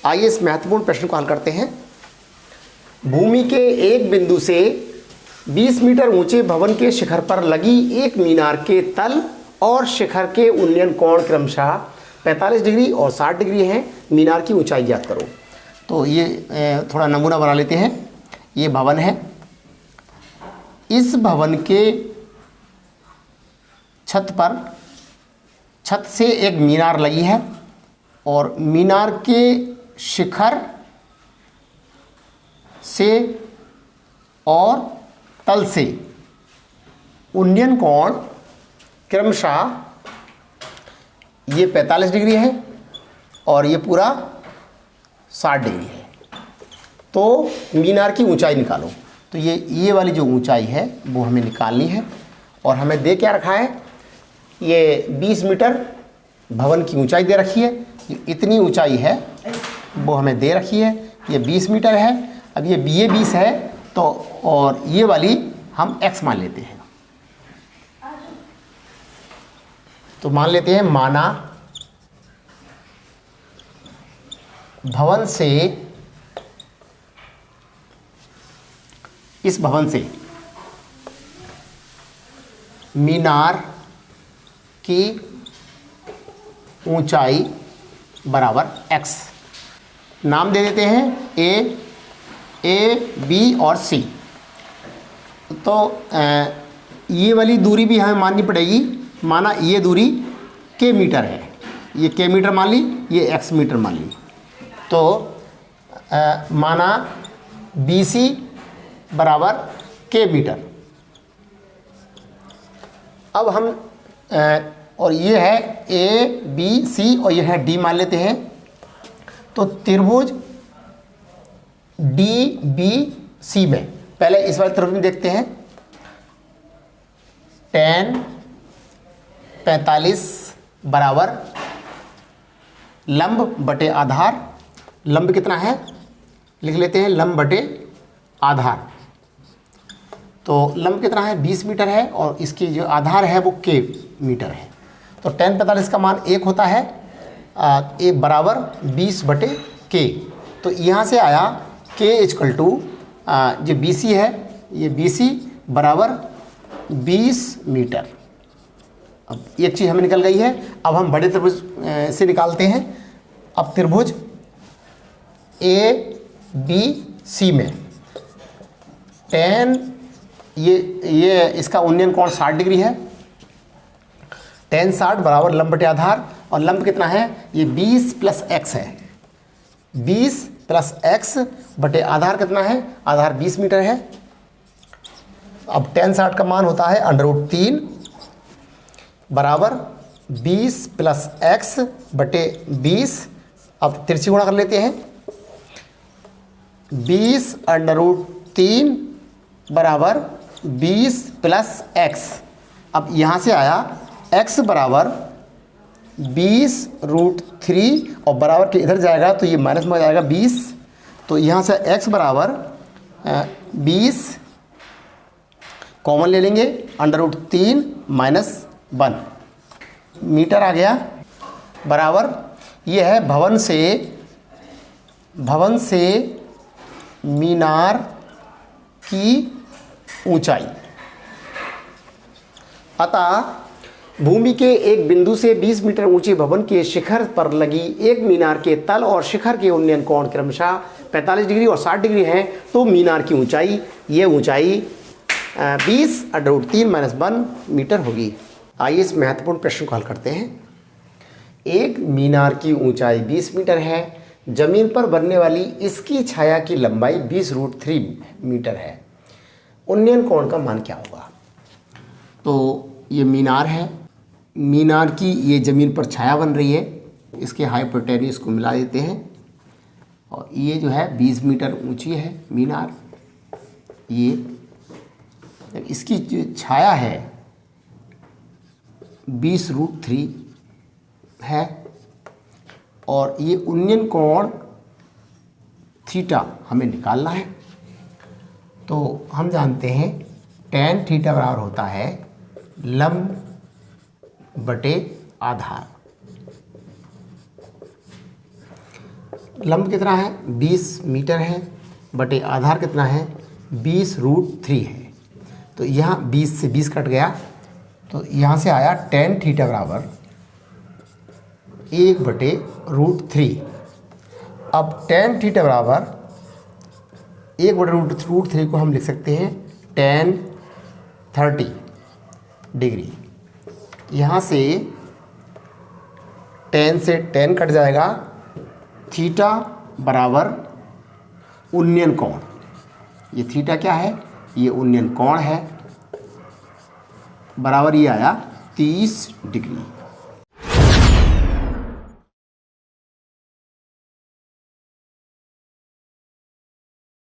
आइए इस महत्वपूर्ण प्रश्न को हल करते हैं। भूमि के एक बिंदु से 20 मीटर ऊंचे भवन के शिखर पर लगी एक मीनार के तल और शिखर के उन्नयन कोण क्रमशः 45 डिग्री और 60 डिग्री हैं। मीनार की ऊंचाई ज्ञात करो। तो ये थोड़ा नमूना बना लेते हैं। ये भवन है, इस भवन के छत से एक मीनार लगी है और मीनार के शिखर से और तल से उन्नयन कोण क्रमशः ये 45 डिग्री है और ये पूरा 60 डिग्री है। तो मीनार की ऊंचाई निकालो। तो ये वाली जो ऊंचाई है वो हमें निकालनी है और हमें दे क्या रखा है, ये 20 मीटर भवन की ऊंचाई दे रखी है। ये इतनी ऊंचाई है वो हमें दे रखी है, ये 20 मीटर है। अब ये 20 है तो और ये वाली हम x मान लेते हैं। तो मान लेते हैं, माना भवन से, इस भवन से मीनार की ऊंचाई बराबर x। नाम दे देते हैं ए बी और सी। तो ये वाली दूरी भी हमें माननी पड़ेगी। माना ये दूरी k मीटर है, ये k मीटर मान ली, ये x मीटर मान ली। तो माना BC बराबर k मीटर। अब हम और ये है ABC और ये है D मान लेते हैं। तो त्रिभुज DBC में पहले इस वाले त्रिभुज में देखते हैं। tan 45 बराबर लंब बटे आधार। लंब कितना है लिख लेते हैं, लंब बटे आधार। तो लंब कितना है 20 मीटर है और इसकी जो आधार है वो k मीटर है। तो tan 45 का मान 1 होता है, एक बराबर 20 बटे k। तो यहाँ से आया k इक्वल टू जो BC है, ये BC बराबर 20 मीटर। अब एक चीज़ हमें निकल गई है। अब हम बड़े त्रिभुज से निकालते हैं। अब त्रिभुज ABC में tan ये इसका उन्नयन कोण 60 डिग्री है। tan 60 बराबर लंब बटे आधार और लंब कितना है, ये 20 प्लस x है। 20 प्लस x बटे आधार कितना है, आधार 20 मीटर है। अब tan 60 का मान होता है √3 बराबर 20 प्लस x बटे 20। अब तिरछी गुणा कर लेते हैं। 20 √3 बराबर 20 प्लस x। अब यहाँ से आया x बराबर 20√3 और बराबर के इधर जाएगा तो ये माइनस में जाएगा 20। तो यहाँ से x बराबर 20 कॉमन ले लेंगे, √3 - 1 मीटर आ गया। बराबर ये है भवन से मीनार की ऊंचाई। अतः भूमि के एक बिंदु से 20 मीटर ऊंचे भवन के शिखर पर लगी एक मीनार के तल और शिखर के उन्नयन कोण क्रमशः 45 डिग्री और 60 डिग्री है। तो मीनार की ऊंचाई, ये ऊंचाई 20 √3 - 1 मीटर होगी। आइए इस महत्वपूर्ण प्रश्न को हल करते हैं। एक मीनार की ऊंचाई 20 मीटर है, जमीन पर बनने वाली इसकी छाया की लंबाई 20√3 मीटर है। उन्नयन कोण का मान क्या होगा। तो ये मीनार है, मीनार की ये ज़मीन पर छाया बन रही है, इसके हाइपोटेन्यूज को मिला देते हैं और ये जो है 20 मीटर ऊंची है मीनार। ये इसकी जो छाया है 20√3 है और ये उन्नयन कोण थीटा हमें निकालना है। तो हम जानते हैं tan थीटा बराबर होता है लंब बटे आधार। लंब कितना है 20 मीटर है, बटे आधार कितना है 20√3 है। तो यहाँ 20 से 20 कट गया, तो यहाँ से आया tan थीटा बराबर 1/√3। अब tan थीटा बराबर 1/√3 को हम लिख सकते हैं tan 30 डिग्री। यहाँ से tan से tan कट जाएगा, थीटा बराबर उन्नयन कोण, ये थीटा क्या है, ये उन्नयन कोण है, बराबर ये आया 30 डिग्री।